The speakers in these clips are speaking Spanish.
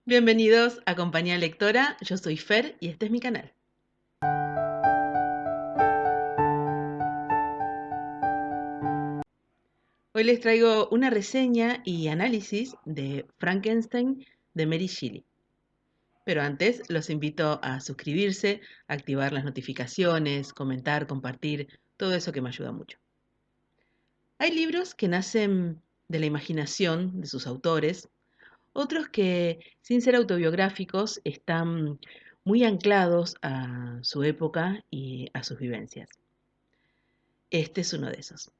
Bienvenidos a Compañía Lectora, yo soy Fer y este es mi canal. Hoy les traigo una reseña y análisis de Frankenstein de Mary Shelley. Pero antes los invito a suscribirse, activar las notificaciones, comentar, compartir, todo eso que me ayuda mucho. Hay libros que nacen de la imaginación de sus autores, otros que, sin ser autobiográficos, están muy anclados a su época y a sus vivencias. Este es uno de esos.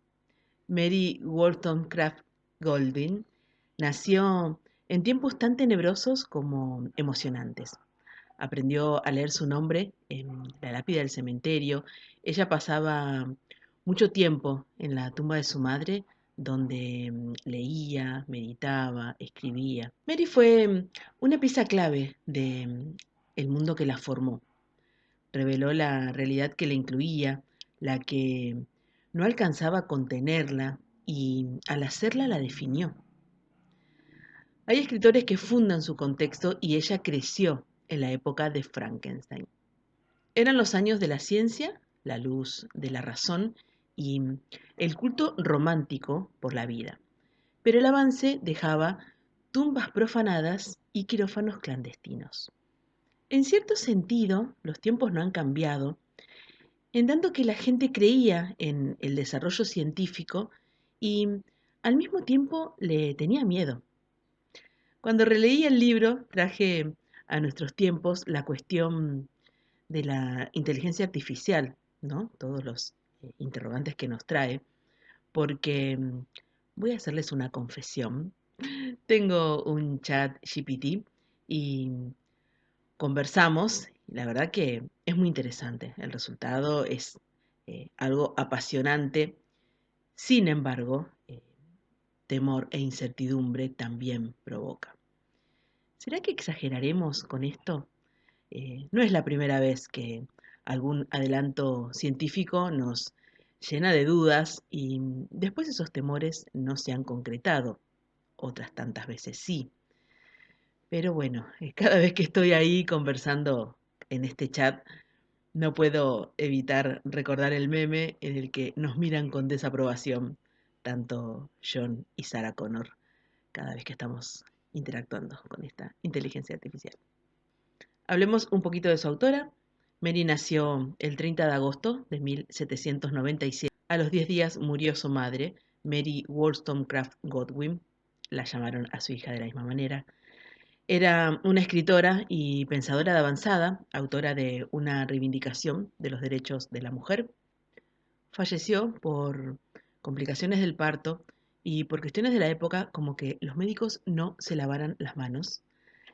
Mary Wollstonecraft Goldwyn nació en tiempos tan tenebrosos como emocionantes. Aprendió a leer su nombre en la lápida del cementerio. Ella pasaba mucho tiempo en la tumba de su madre, donde leía, meditaba, escribía. Mary fue una pieza clave de el mundo que la formó. Reveló la realidad que la incluía, la que no alcanzaba a contenerla y al hacerla la definió. Hay escritores que fundan su contexto y ella creció en la época de Frankenstein. Eran los años de la ciencia, la luz de la razón y el culto romántico por la vida. Pero el avance dejaba tumbas profanadas y quirófanos clandestinos. En cierto sentido, los tiempos no han cambiado, en tanto que la gente creía en el desarrollo científico y al mismo tiempo le tenía miedo. Cuando releí el libro, traje a nuestros tiempos la cuestión de la inteligencia artificial, ¿no? Todos los interrogantes que nos trae, porque voy a hacerles una confesión. Tengo un chat GPT y conversamos, y la verdad que es muy interesante. El resultado es algo apasionante. Sin embargo, temor e incertidumbre también provoca. ¿Será que exageraremos con esto? No es la primera vez que algún adelanto científico nos llena de dudas y después esos temores no se han concretado. Otras tantas veces sí. Pero bueno, cada vez que estoy ahí conversando en este chat, no puedo evitar recordar el meme en el que nos miran con desaprobación tanto John y Sarah Connor cada vez que estamos interactuando con esta inteligencia artificial. Hablemos un poquito de su autora. Mary nació el 30 de agosto de 1797. A los 10 días murió su madre, Mary Wollstonecraft Godwin. La llamaron a su hija de la misma manera. Era una escritora y pensadora de avanzada, autora de una reivindicación de los derechos de la mujer. Falleció por complicaciones del parto y por cuestiones de la época, como que los médicos no se lavaran las manos.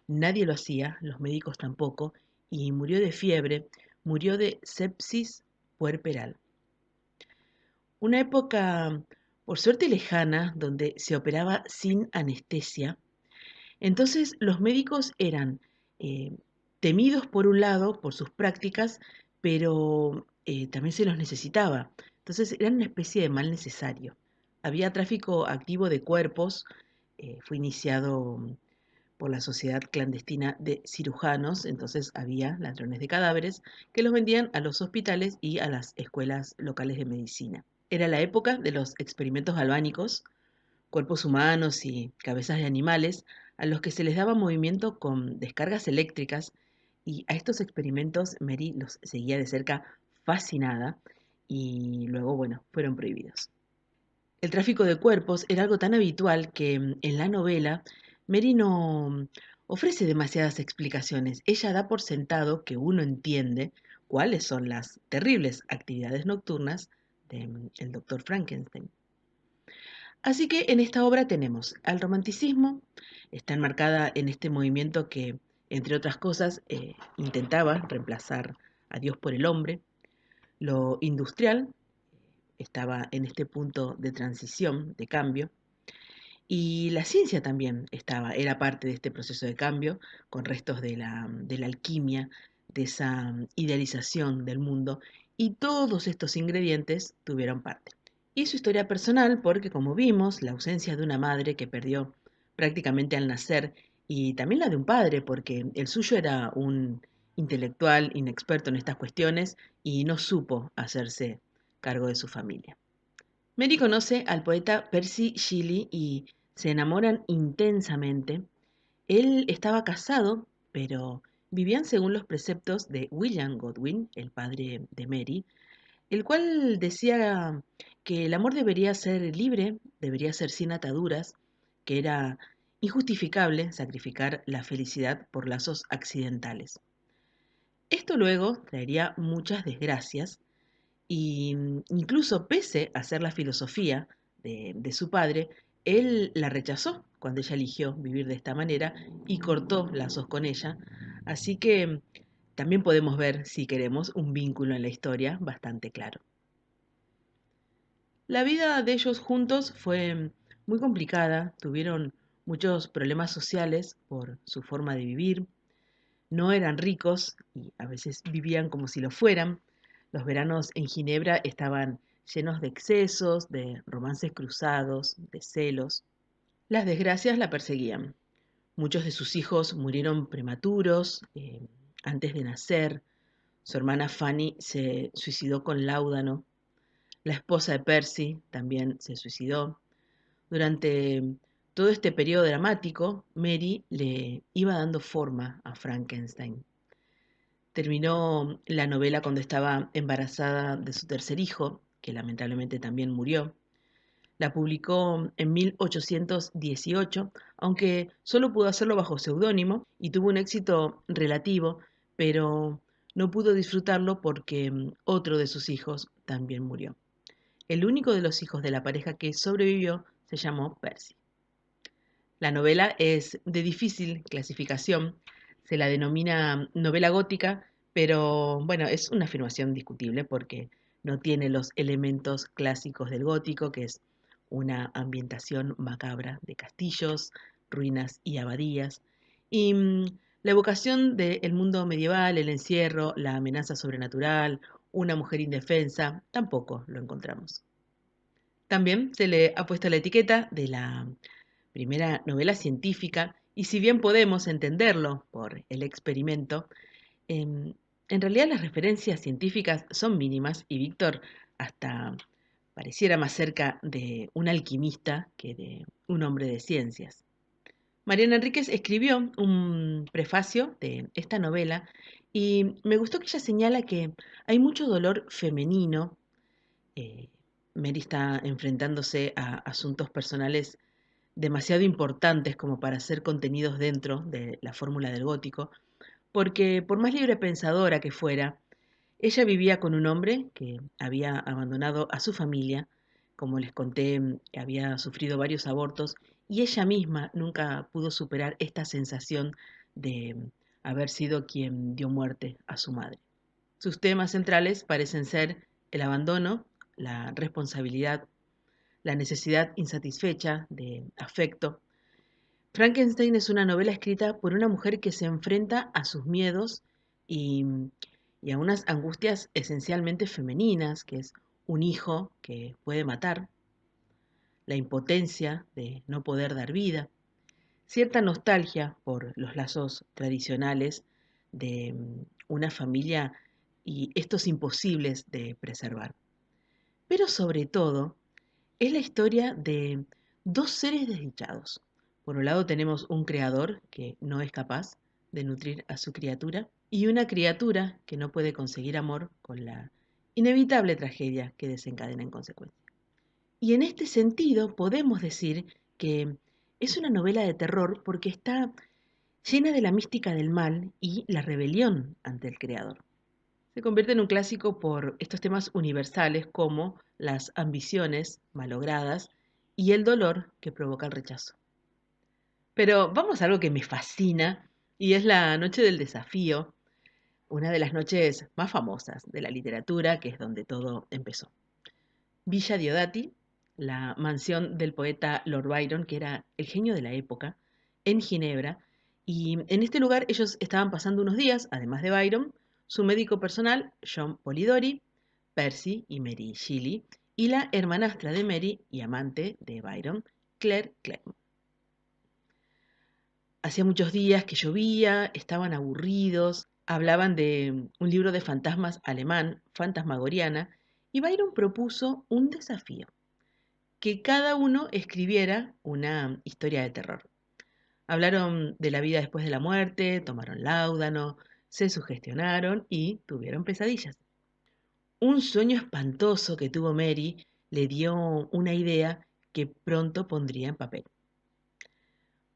Nadie lo hacía, los médicos tampoco, y murió de fiebre, murió de sepsis puerperal. Una época, por suerte lejana, donde se operaba sin anestesia. Entonces los médicos eran eh, temidos por un lado por sus prácticas, pero también se los necesitaba. Entonces eran una especie de mal necesario. Había tráfico activo de cuerpos, fue iniciado por la Sociedad Clandestina de Cirujanos, entonces había ladrones de cadáveres que los vendían a los hospitales y a las escuelas locales de medicina. Era la época de los experimentos galvánicos, cuerpos humanos y cabezas de animales a los que se les daba movimiento con descargas eléctricas, y a estos experimentos Mary los seguía de cerca fascinada y luego, bueno, fueron prohibidos. El tráfico de cuerpos era algo tan habitual que en la novela Mary no ofrece demasiadas explicaciones. Ella da por sentado que uno entiende cuáles son las terribles actividades nocturnas del doctor Frankenstein. Así que en esta obra tenemos al romanticismo, está enmarcada en este movimiento que, entre otras cosas, intentaba reemplazar a Dios por el hombre. Lo industrial estaba en este punto de transición, de cambio. Y la ciencia también era parte de este proceso de cambio, con restos de la alquimia, de esa idealización del mundo, y todos estos ingredientes tuvieron parte. Y su historia personal, porque como vimos, la ausencia de una madre que perdió prácticamente al nacer y también la de un padre, porque el suyo era un intelectual inexperto en estas cuestiones y no supo hacerse cargo de su familia. Mary conoce al poeta Percy Shelley y se enamoran intensamente. Él estaba casado, pero vivían según los preceptos de William Godwin, el padre de Mary, el cual decía que el amor debería ser libre, debería ser sin ataduras, que era injustificable sacrificar la felicidad por lazos accidentales. Esto luego traería muchas desgracias y incluso pese a ser la filosofía de su padre, él la rechazó cuando ella eligió vivir de esta manera y cortó lazos con ella. Así que también podemos ver, si queremos, un vínculo en la historia bastante claro. La vida de ellos juntos fue muy complicada, tuvieron muchos problemas sociales por su forma de vivir, no eran ricos y a veces vivían como si lo fueran. Los veranos en Ginebra estaban llenos de excesos, de romances cruzados, de celos. Las desgracias la perseguían. Muchos de sus hijos murieron prematuros, antes de nacer. Su hermana Fanny se suicidó con láudano. La esposa de Percy también se suicidó. Durante todo este periodo dramático, Mary le iba dando forma a Frankenstein. Terminó la novela cuando estaba embarazada de su tercer hijo, que lamentablemente también murió. La publicó en 1818, aunque solo pudo hacerlo bajo seudónimo y tuvo un éxito relativo, pero no pudo disfrutarlo porque otro de sus hijos también murió. El único de los hijos de la pareja que sobrevivió se llamó Percy. La novela es de difícil clasificación, se la denomina novela gótica, pero bueno, es una afirmación discutible porque no tiene los elementos clásicos del gótico, que es una ambientación macabra de castillos, ruinas y abadías, y la evocación del mundo medieval, el encierro, la amenaza sobrenatural, una mujer indefensa, tampoco lo encontramos. También se le ha puesto la etiqueta de la primera novela científica, y si bien podemos entenderlo por el experimento, en realidad las referencias científicas son mínimas y Víctor hasta pareciera más cerca de un alquimista que de un hombre de ciencias. Mariana Enríquez escribió un prefacio de esta novela y me gustó que ella señala que hay mucho dolor femenino. eh, Mary está enfrentándose a asuntos personales demasiado importantes como para ser contenidos dentro de la fórmula del gótico, porque por más libre pensadora que fuera, ella vivía con un hombre que había abandonado a su familia, como les conté, había sufrido varios abortos, y ella misma nunca pudo superar esta sensación de haber sido quien dio muerte a su madre. Sus temas centrales parecen ser el abandono, la responsabilidad, la necesidad insatisfecha de afecto. Frankenstein es una novela escrita por una mujer que se enfrenta a sus miedos y, y a unas angustias esencialmente femeninas, que es un hijo que puede matar, la impotencia de no poder dar vida, cierta nostalgia por los lazos tradicionales de una familia y estos imposibles de preservar. Pero sobre todo, es la historia de dos seres desdichados. Por un lado tenemos un creador que no es capaz de nutrir a su criatura y una criatura que no puede conseguir amor con la inevitable tragedia que desencadena en consecuencia. Y en este sentido podemos decir que es una novela de terror porque está llena de la mística del mal y la rebelión ante el creador. Se convierte en un clásico por estos temas universales como las ambiciones malogradas y el dolor que provoca el rechazo. Pero vamos a algo que me fascina y es la Noche del Desafío, una de las noches más famosas de la literatura, que es donde todo empezó. Villa Diodati, la mansión del poeta Lord Byron, que era el genio de la época, en Ginebra, y en este lugar ellos estaban pasando unos días, además de Byron, su médico personal, John Polidori, Percy y Mary Shelley, y la hermanastra de Mary y amante de Byron, Claire Claremont. Hacía muchos días que llovía, estaban aburridos, hablaban de un libro de fantasmas alemán, Fantasmagoriana, y Byron propuso un desafío, que cada uno escribiera una historia de terror. Hablaron de la vida después de la muerte, tomaron láudano, se sugestionaron y tuvieron pesadillas. Un sueño espantoso que tuvo Mary le dio una idea que pronto pondría en papel.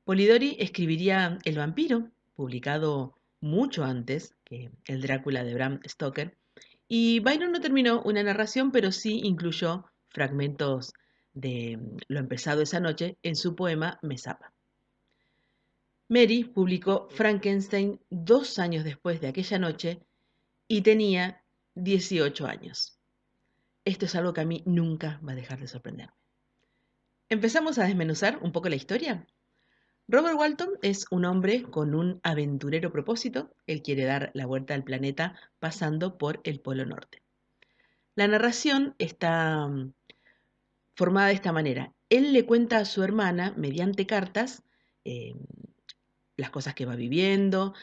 Polidori escribiría El vampiro, publicado mucho antes que El Drácula de Bram Stoker, y Byron no terminó una narración, pero sí incluyó fragmentos de lo empezado esa noche en su poema Mesapa. Mary publicó Frankenstein 2 años después de aquella noche y tenía 18 años. Esto es algo que a mí nunca va a dejar de sorprenderme. ¿Empezamos a desmenuzar un poco la historia? Robert Walton es un hombre con un aventurero propósito. Él quiere dar la vuelta al planeta pasando por el Polo Norte. La narración está formada de esta manera. Él le cuenta a su hermana, mediante cartas, eh, las cosas que va viviendo,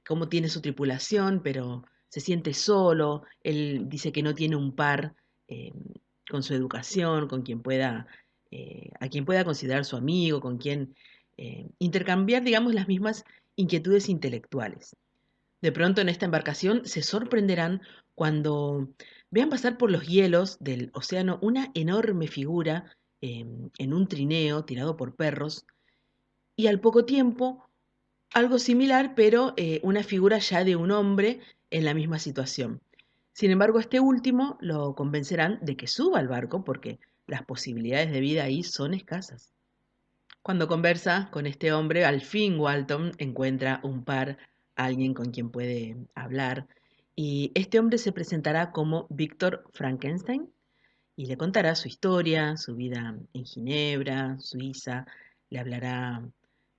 cómo tiene su tripulación, pero se siente solo. Él dice que no tiene un par eh, con su educación, con quien pueda, a quien pueda considerar su amigo, con quien intercambiar, digamos, las mismas inquietudes intelectuales. De pronto en esta embarcación se sorprenderán cuando vean pasar por los hielos del océano una enorme figura en un trineo tirado por perros y al poco tiempo algo similar, pero una figura ya de un hombre en la misma situación. Sin embargo, este último lo convencerán de que suba al barco porque las posibilidades de vida ahí son escasas. Cuando conversa con este hombre, al fin Walton encuentra un par, alguien con quien puede hablar, y este hombre se presentará como Víctor Frankenstein y le contará su historia, su vida en Ginebra, Suiza, le hablará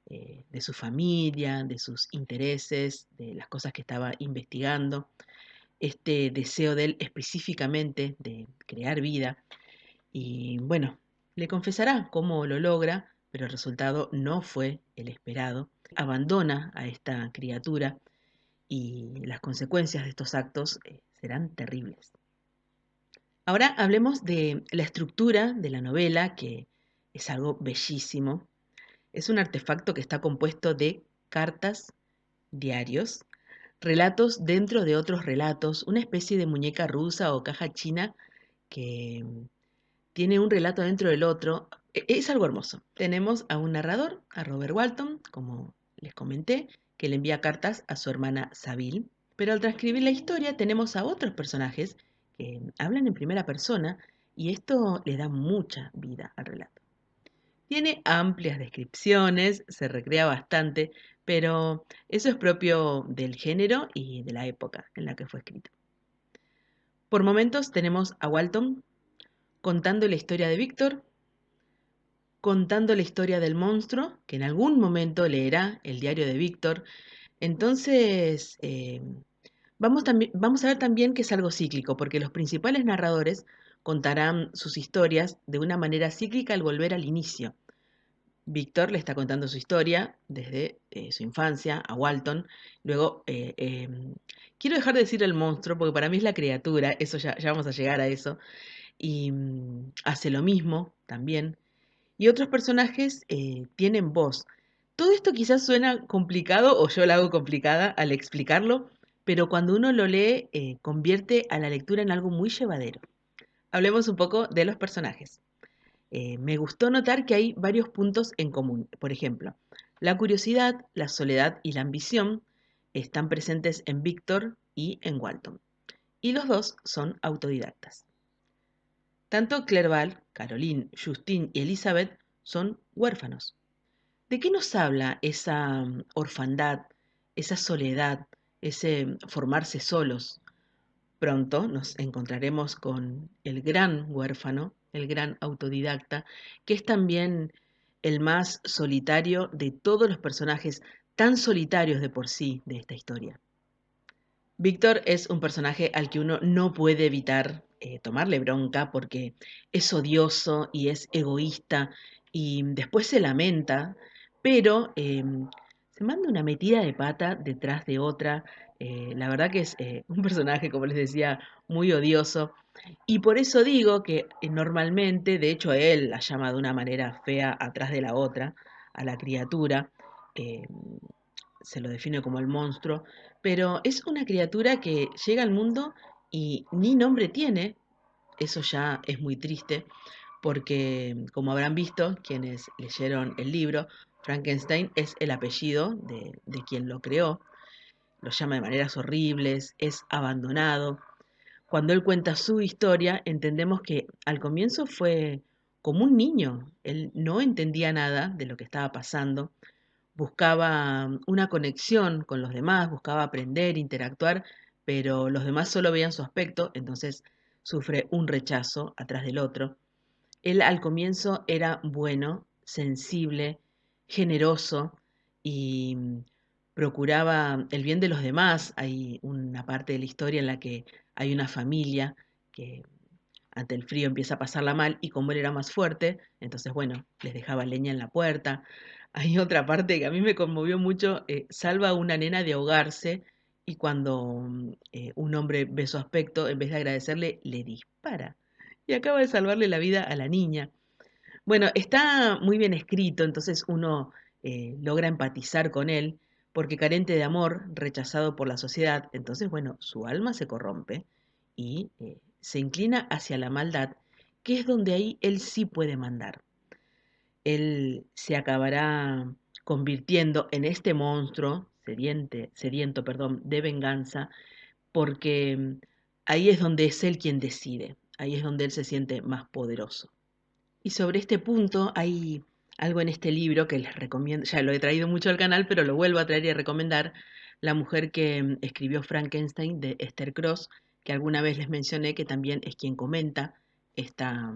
de su familia, de sus intereses, de las cosas que estaba investigando, este deseo de él específicamente de crear vida. Y bueno, le confesará cómo lo logra, pero el resultado no fue el esperado. Abandona a esta criatura y las consecuencias de estos actos serán terribles. Ahora hablemos de la estructura de la novela, que es algo bellísimo. Es un artefacto que está compuesto de cartas, diarios, relatos dentro de otros relatos, una especie de muñeca rusa o caja china que tiene un relato dentro del otro. Es algo hermoso. Tenemos a un narrador, a Robert Walton, como les comenté, que le envía cartas a su hermana Saville. Pero al transcribir la historia tenemos a otros personajes que hablan en primera persona y esto le da mucha vida al relato. Tiene amplias descripciones, se recrea bastante, pero eso es propio del género y de la época en la que fue escrito. Por momentos tenemos a Walton contando la historia de Víctor, contando la historia del monstruo, que en algún momento leerá el diario de Víctor. Entonces, vamos a ver también que es algo cíclico, porque los principales narradores contarán sus historias de una manera cíclica al volver al inicio. Víctor le está contando su historia desde su infancia a Walton. Luego, quiero dejar de decir el monstruo, porque para mí es la criatura, eso ya vamos a llegar a eso. Y hace lo mismo también. Y otros personajes tienen voz. Todo esto quizás suena complicado o yo la hago complicada al explicarlo, pero cuando uno lo lee convierte a la lectura en algo muy llevadero. Hablemos un poco de los personajes. Me gustó notar que hay varios puntos en común. Por ejemplo, la curiosidad, la soledad y la ambición están presentes en Víctor y en Walton. Y los dos son autodidactas. Tanto Clerval, Caroline, Justine y Elizabeth son huérfanos. ¿De qué nos habla esa orfandad, esa soledad, ese formarse solos? Pronto nos encontraremos con el gran huérfano, el gran autodidacta, que es también el más solitario de todos los personajes tan solitarios de por sí de esta historia. Víctor es un personaje al que uno no puede evitar tomarle bronca porque es odioso y es egoísta y después se lamenta, pero se manda una metida de pata detrás de otra. La verdad que es un personaje, como les decía, muy odioso. Y por eso digo que normalmente, de hecho él la llama de una manera fea atrás de la otra, a la criatura, eh, se lo define como el monstruo, pero es una criatura que llega al mundo y ni nombre tiene, eso ya es muy triste, porque como habrán visto quienes leyeron el libro, Frankenstein es el apellido de quien lo creó, lo llama de maneras horribles, es abandonado. Cuando él cuenta su historia, entendemos que al comienzo fue como un niño, él no entendía nada de lo que estaba pasando, buscaba una conexión con los demás, buscaba aprender, interactuar, pero los demás solo veían su aspecto, entonces sufre un rechazo atrás del otro. Él al comienzo era bueno, sensible, generoso y procuraba el bien de los demás. Hay una parte de la historia en la que hay una familia que ante el frío empieza a pasarla mal y como él era más fuerte, entonces bueno, les dejaba leña en la puerta. Hay otra parte que a mí me conmovió mucho, salva a una nena de ahogarse y cuando un hombre ve su aspecto, en vez de agradecerle, le dispara y acaba de salvarle la vida a la niña. Bueno, está muy bien escrito, entonces uno logra empatizar con él, porque carente de amor, rechazado por la sociedad, entonces, bueno, su alma se corrompe y se inclina hacia la maldad, que es donde ahí él sí puede mandar. Él se acabará convirtiendo en este monstruo, sediento, perdón, de venganza, porque ahí es donde es él quien decide, ahí es donde él se siente más poderoso. Y sobre este punto hay algo en este libro que les recomiendo, ya lo he traído mucho al canal, pero lo vuelvo a traer y a recomendar, La mujer que escribió Frankenstein de Esther Cross, que alguna vez les mencioné que también es quien comenta esta,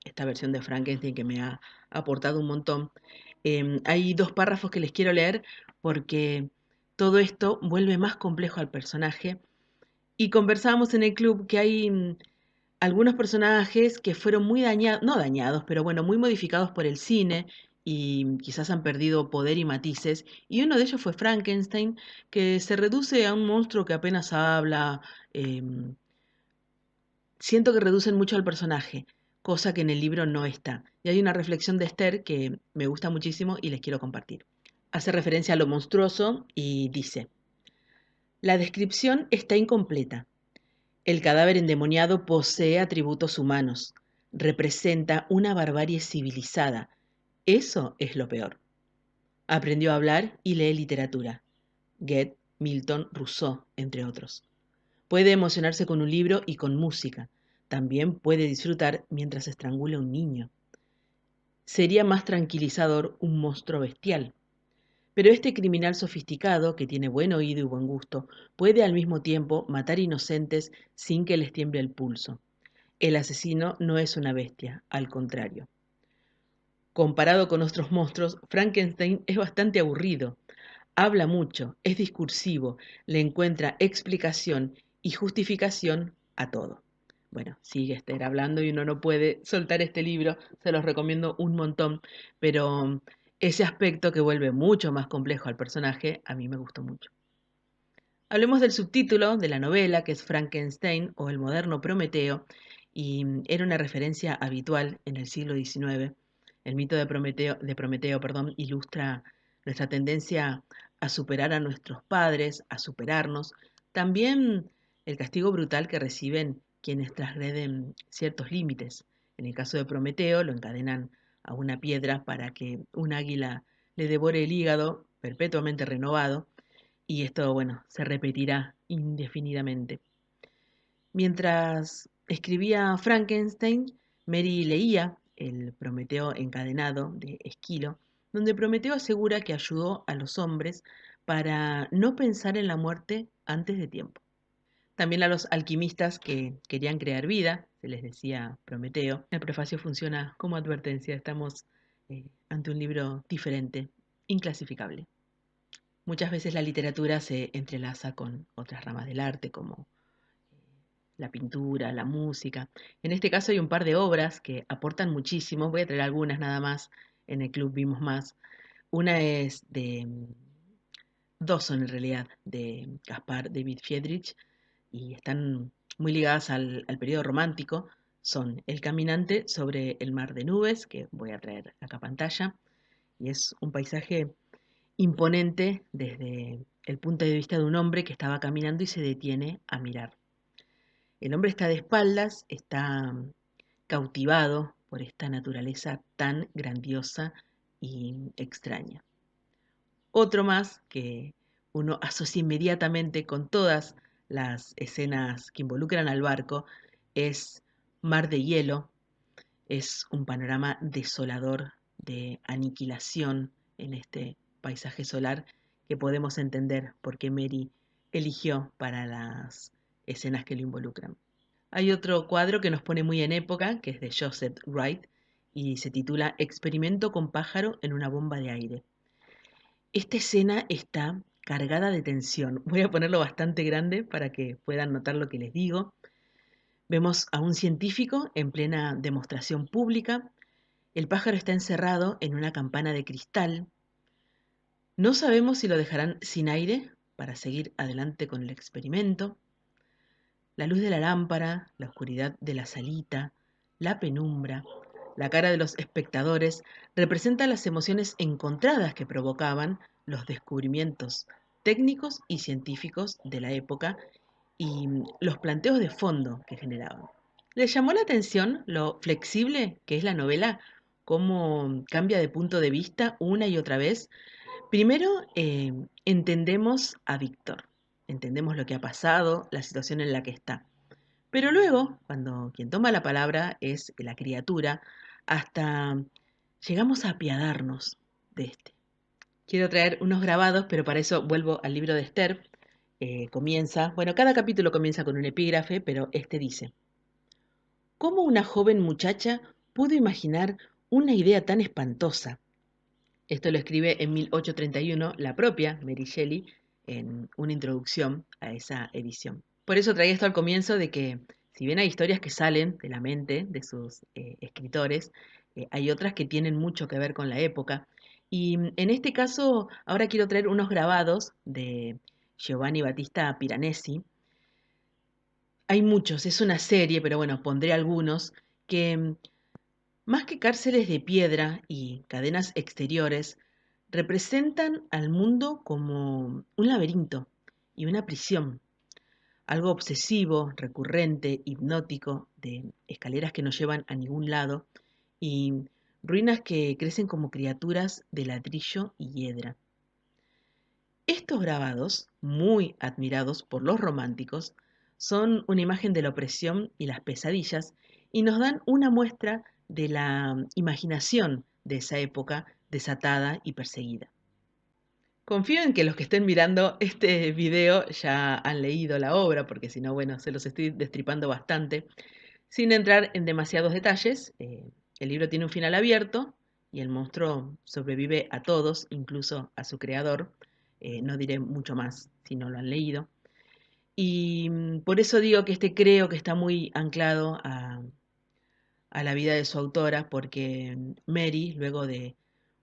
esta versión de Frankenstein que me ha aportado un montón. Hay dos párrafos que les quiero leer porque todo esto vuelve más complejo al personaje y conversábamos en el club que hay algunos personajes que fueron muy dañados, no dañados, pero bueno, muy modificados por el cine y quizás han perdido poder y matices. Y uno de ellos fue Frankenstein, que se reduce a un monstruo que apenas habla. Siento que reducen mucho al personaje, cosa que en el libro no está. Y hay una reflexión de Esther que me gusta muchísimo y les quiero compartir. Hace referencia a lo monstruoso y dice, la descripción está incompleta. El cadáver endemoniado posee atributos humanos, representa una barbarie civilizada. Eso es lo peor. Aprendió a hablar y lee literatura. Goethe, Milton, Rousseau, entre otros. Puede emocionarse con un libro y con música. También puede disfrutar mientras estrangula a un niño. Sería más tranquilizador un monstruo bestial. Pero este criminal sofisticado, que tiene buen oído y buen gusto, puede al mismo tiempo matar inocentes sin que les tiemble el pulso. El asesino no es una bestia, al contrario. Comparado con otros monstruos, Frankenstein es bastante aburrido. Habla mucho, es discursivo, le encuentra explicación y justificación a todo. Bueno, sigue Esther hablando y uno no puede soltar este libro, se los recomiendo un montón, pero ese aspecto que vuelve mucho más complejo al personaje a mí me gustó mucho. Hablemos del subtítulo de la novela, que es Frankenstein o el moderno Prometeo, y era una referencia habitual en el siglo XIX. El mito de Prometeo, perdón, ilustra nuestra tendencia a superar a nuestros padres, a superarnos. También el castigo brutal que reciben quienes transgreden ciertos límites. En el caso de Prometeo, lo encadenan a una piedra para que un águila le devore el hígado, perpetuamente renovado, y esto, bueno, se repetirá indefinidamente. Mientras escribía Frankenstein, Mary leía el Prometeo encadenado de Esquilo, donde Prometeo asegura que ayudó a los hombres para no pensar en la muerte antes de tiempo. También a los alquimistas que querían crear vida, se les decía Prometeo. El prefacio funciona como advertencia, estamos ante un libro diferente, inclasificable. Muchas veces la literatura se entrelaza con otras ramas del arte, como la pintura, la música. En este caso hay un par de obras que aportan muchísimo. Voy a traer algunas nada más. En el club vimos más. Una es de Dos son en realidad de Caspar David Friedrich y están muy ligadas al periodo romántico. Son El caminante sobre el mar de nubes, que voy a traer acá a pantalla, y es un paisaje imponente desde el punto de vista de un hombre que estaba caminando y se detiene a mirar. El hombre está de espaldas, está cautivado por esta naturaleza tan grandiosa y extraña. Otro más que uno asocia inmediatamente con todas las escenas que involucran al barco es Mar de Hielo. Es un panorama desolador de aniquilación en este paisaje solar que podemos entender por qué Mary eligió para las escenas que lo involucran. Hay otro cuadro que nos pone muy en época, que es de Joseph Wright, y se titula Experimento con pájaro en una bomba de aire. Esta escena está cargada de tensión. Voy a ponerlo bastante grande para que puedan notar lo que les digo. Vemos a un científico en plena demostración pública. El pájaro está encerrado en una campana de cristal. No sabemos si lo dejarán sin aire para seguir adelante con el experimento. La luz de la lámpara, la oscuridad de la salita, la penumbra, la cara de los espectadores representan las emociones encontradas que provocaban los descubrimientos técnicos y científicos de la época y los planteos de fondo que generaban. ¿Les llamó la atención lo flexible que es la novela? Cómo cambia de punto de vista una y otra vez. Primero, entendemos a Víctor, entendemos lo que ha pasado, la situación en la que está. Pero luego, cuando quien toma la palabra es la criatura, hasta llegamos a apiadarnos de este. Quiero traer unos grabados, pero para eso vuelvo al libro de Esther. Cada capítulo comienza con un epígrafe, pero este dice: ¿Cómo una joven muchacha pudo imaginar una idea tan espantosa? Esto lo escribe en 1831 la propia Mary Shelley en una introducción a esa edición. Por eso traía esto al comienzo de que, si bien hay historias que salen de la mente de sus escritores, hay otras que tienen mucho que ver con la época. Y en este caso, ahora quiero traer unos grabados de Giovanni Battista Piranesi. Hay muchos, es una serie, pero bueno, pondré algunos que, más que cárceles de piedra y cadenas exteriores, representan al mundo como un laberinto y una prisión, algo obsesivo, recurrente, hipnótico, de escaleras que no llevan a ningún lado y ruinas que crecen como criaturas de ladrillo y hiedra. Estos grabados, muy admirados por los románticos, son una imagen de la opresión y las pesadillas y nos dan una muestra de la imaginación de esa época desatada y perseguida. Confío en que los que estén mirando este video ya han leído la obra, porque si no, bueno, se los estoy destripando bastante. Sin entrar en demasiados detalles, el libro tiene un final abierto y el monstruo sobrevive a todos, incluso a su creador. No diré mucho más si no lo han leído. Y por eso digo que este creo que está muy anclado a la vida de su autora, porque Mary, luego de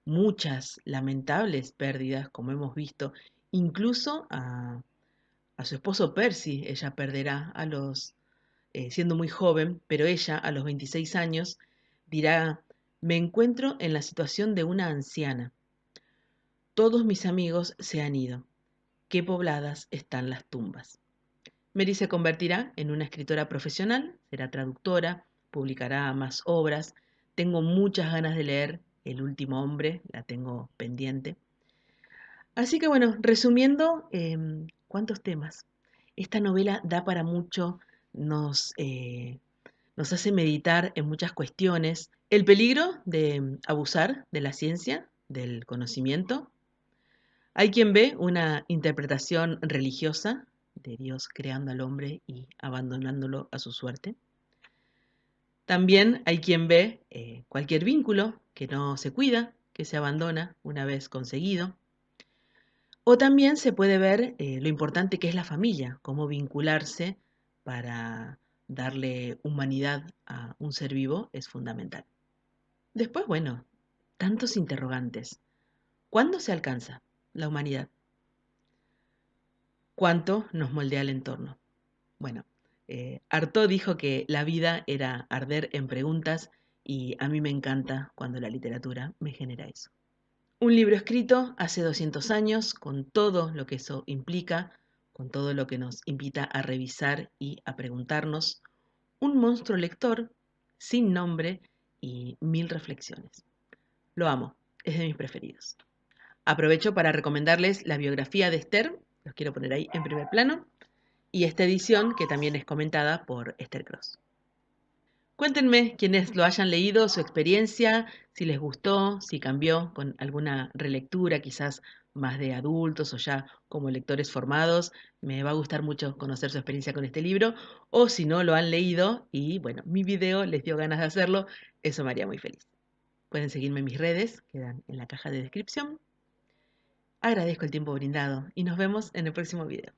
muchas lamentables pérdidas, como hemos visto, incluso a su esposo Percy, ella perderá siendo muy joven, pero ella a los 26 años dirá: me encuentro en la situación de una anciana. Todos mis amigos se han ido. Qué pobladas están las tumbas. Mary se convertirá en una escritora profesional, será traductora, publicará más obras. Tengo muchas ganas de leer El último hombre, la tengo pendiente. Así que bueno, resumiendo, ¿cuántos temas? Esta novela da para mucho, nos hace meditar en muchas cuestiones. El peligro de abusar de la ciencia, del conocimiento. Hay quien ve una interpretación religiosa de Dios creando al hombre y abandonándolo a su suerte. También hay quien ve cualquier vínculo que no se cuida, que se abandona una vez conseguido. O también se puede ver lo importante que es la familia, cómo vincularse para darle humanidad a un ser vivo es fundamental. Después, tantos interrogantes. ¿Cuándo se alcanza la humanidad? cuánto nos moldea el entorno. Bueno, Artaud dijo que la vida era arder en preguntas y a mí me encanta cuando la literatura me genera eso. Un libro escrito hace 200 años, con todo lo que eso implica, con todo lo que nos invita a revisar y a preguntarnos. Un monstruo lector, sin nombre y mil reflexiones. Lo amo, es de mis preferidos. Aprovecho para recomendarles la biografía de Esther, los quiero poner ahí en primer plano, y esta edición que también es comentada por Esther Cross. Cuéntenme quienes lo hayan leído, su experiencia, si les gustó, si cambió con alguna relectura, quizás más de adultos o ya como lectores formados. Me va a gustar mucho conocer su experiencia con este libro, o si no lo han leído y bueno, mi video les dio ganas de hacerlo, eso me haría muy feliz. Pueden seguirme en mis redes, quedan en la caja de descripción. Agradezco el tiempo brindado y nos vemos en el próximo video.